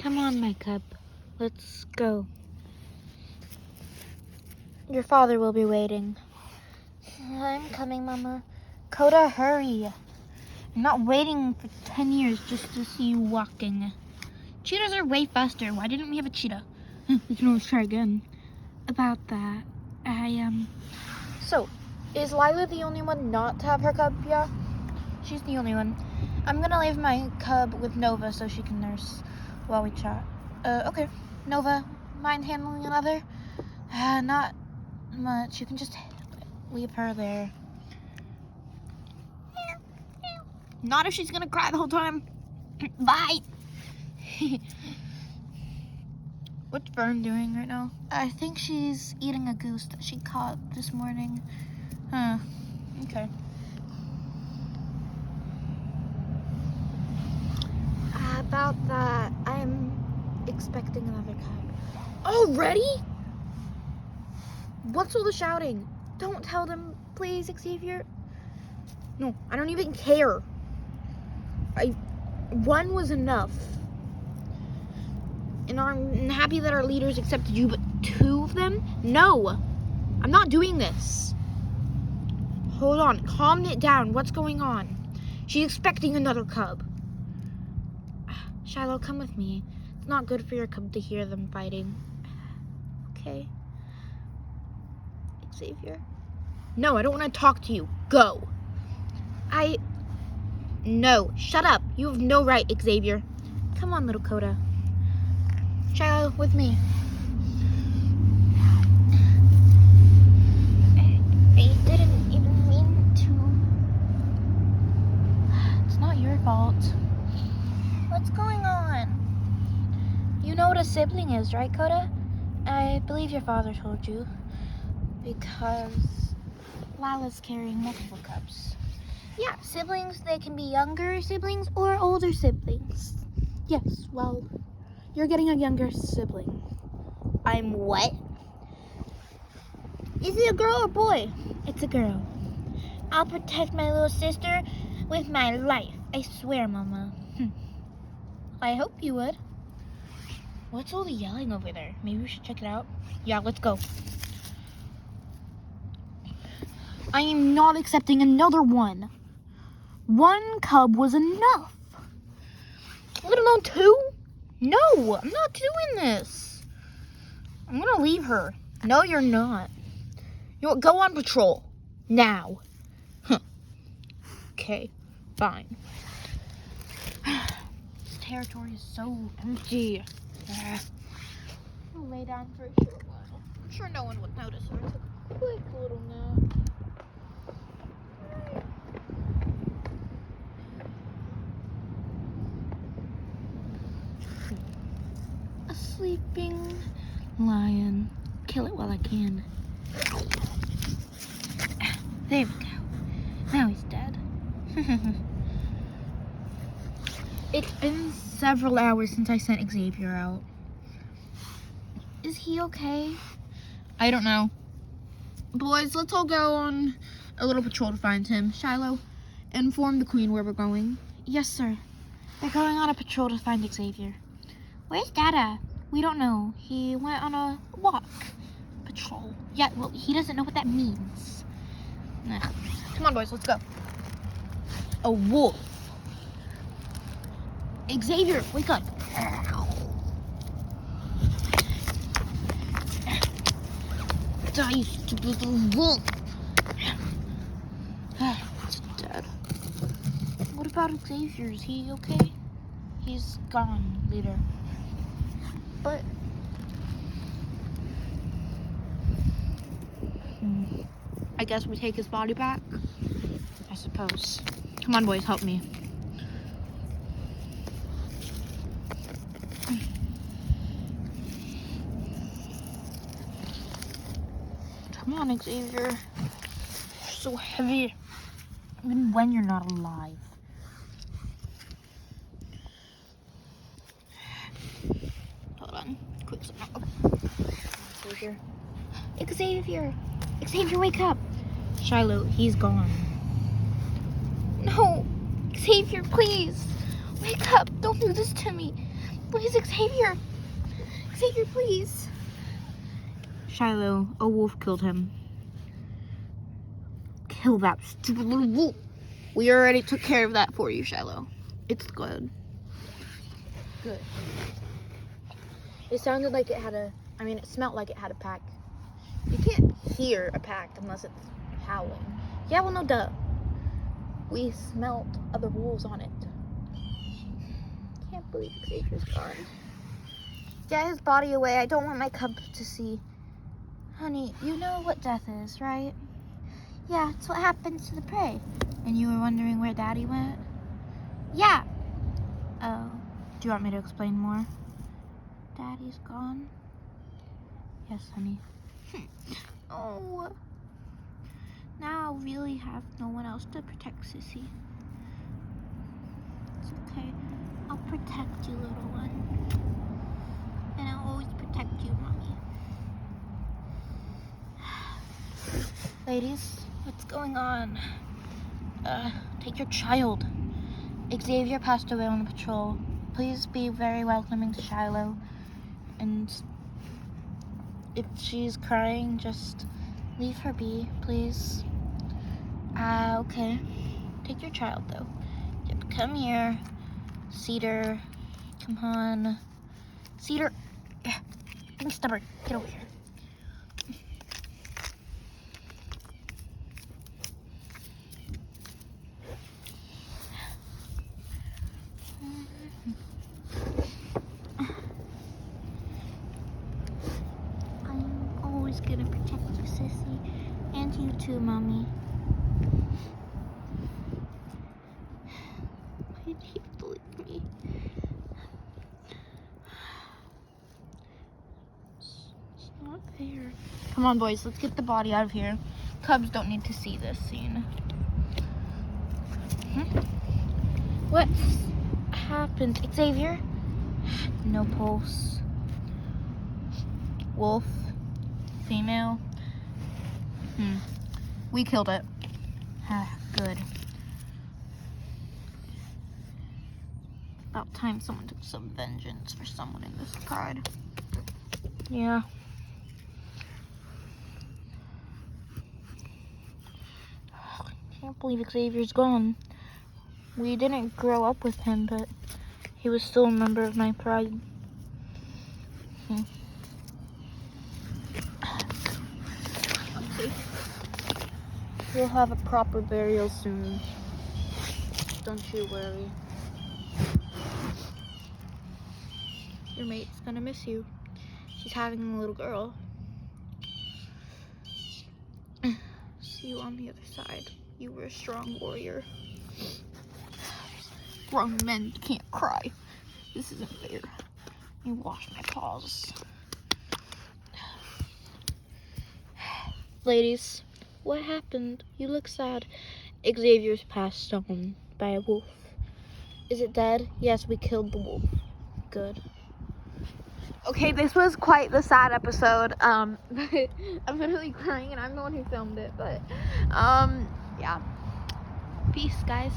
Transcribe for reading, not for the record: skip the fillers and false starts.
Come on, my cub. Let's go. Your father will be waiting. I'm coming, Mama. Coda, hurry. I'm not waiting for 10 years just to see you walking. Cheetahs are way faster. Why didn't we have a cheetah? We can always try again. About that, So, is Lila the only one not to have her cub? Yeah, she's the only one. I'm gonna leave my cub with Nova so she can nurse while we chat. Okay. Nova, mind handling another? Not much. You can just leave her there. Not if she's gonna cry the whole time. Bye. What's Fern doing right now? I think she's eating a goose that she caught this morning. Huh. Okay. About that, I'm expecting another cub. Already? What's all the shouting? Don't tell them, please, Xavier. No, I don't even care. One was enough. And I'm happy that our leaders accepted you, but 2 of them? No, I'm not doing this. Hold on, calm it down. What's going on? She's expecting another cub. Shiloh, come with me. It's not good for your cub to hear them fighting. Okay. Xavier? No, I don't want to talk to you. Go. No, shut up. You have no right, Xavier. Come on, little Coda. Shiloh, with me. I didn't even mean to. It's not your fault. What's going on? You know what a sibling is, right, Coda? I believe your father told you. Because Lila's carrying multiple cubs. Yeah, siblings, they can be younger siblings or older siblings. Yes, well, you're getting a younger sibling. I'm what? Is it a girl or boy? It's a girl. I'll protect my little sister with my life. I swear, Mama. I hope you would. What's all the yelling over there? Maybe we should check it out. Yeah, let's go. I am not accepting another one. 1 cub was enough. Let alone 2? No, I'm not doing this. I'm gonna leave her. No, you're not. You know what? Go on patrol. Now. Huh. Okay, fine. This territory is so empty. I'll lay down for a short while. I'm sure no one would notice her. It's a quick little nap. A sleeping lion. Kill it while I can. There we go. Now he's dead. It's been several hours since I sent Xavier out. Is he okay? I don't know. Boys, let's all go on a little patrol to find him. Shiloh, inform the Queen where we're going. Yes, sir. They're going on a patrol to find Xavier. Where's Dada? We don't know. He went on a walk. Patrol. Yeah, well, he doesn't know what that means. Ugh. Come on, boys, let's go. A wolf. Xavier, wake up. Die, you stupid little wolf. It's dead. What about Xavier? Is he okay? He's gone, leader. But I guess we take his body back, I suppose. Come on, boys, help me. Come on, Xavier. You're so heavy, even when you're not alive. Hold on, quick second. Xavier. Xavier, wake up. Shiloh, he's gone. No, Xavier, please. Wake up, don't do this to me. Please, Xavier. Xavier, please. Shiloh, a wolf killed him. Kill that stupid little wolf. We already took care of that for you, Shiloh. It's good. Good. It sounded like it had it smelled like it had a pack. You can't hear a pack unless it's howling. Yeah, well, no, duh. We smelt other wolves on it. Can't believe Xavier's gone. Get his body away. I don't want my cub to see. Honey, you know what death is, right? Yeah, it's what happens to the prey. And you were wondering where Daddy went? Yeah. Oh, do you want me to explain more? Daddy's gone? Yes, honey. Oh. Now I really have no one else to protect Sissy. It's okay. I'll protect you, little one. And I'll always protect you, Mommy. Ladies, what's going on? Take your child. Xavier passed away on the patrol. Please be very welcoming to Shiloh. And if she's crying, just leave her be, please. Okay. Take your child, though. Yep, come here. Cedar. Come on. Cedar. Being stubborn. Get over here. I'm always gonna protect you, Sissy. And you too, Mommy. Why did he believe me? It's not fair. Come on, boys. Let's get the body out of here. Cubs don't need to see this scene. What happened? Xavier? No pulse. Wolf. Female. We killed it. Good. About time someone took some vengeance for someone in this pride. Yeah. Can't believe Xavier's gone. We didn't grow up with him, but he was still a member of my pride. We'll have a proper burial soon. Don't you worry. Your mate's gonna miss you. She's having a little girl. See you on the other side. You were a strong warrior. Grown men can't cry. This isn't fair. Let me wash my paws. Ladies, what happened? You look sad. Xavier's passed on by a wolf. Is it dead? Yes, we killed the wolf. Good. Okay, this was quite the sad episode. I'm literally crying and I'm the one who filmed it, but yeah. Peace, guys.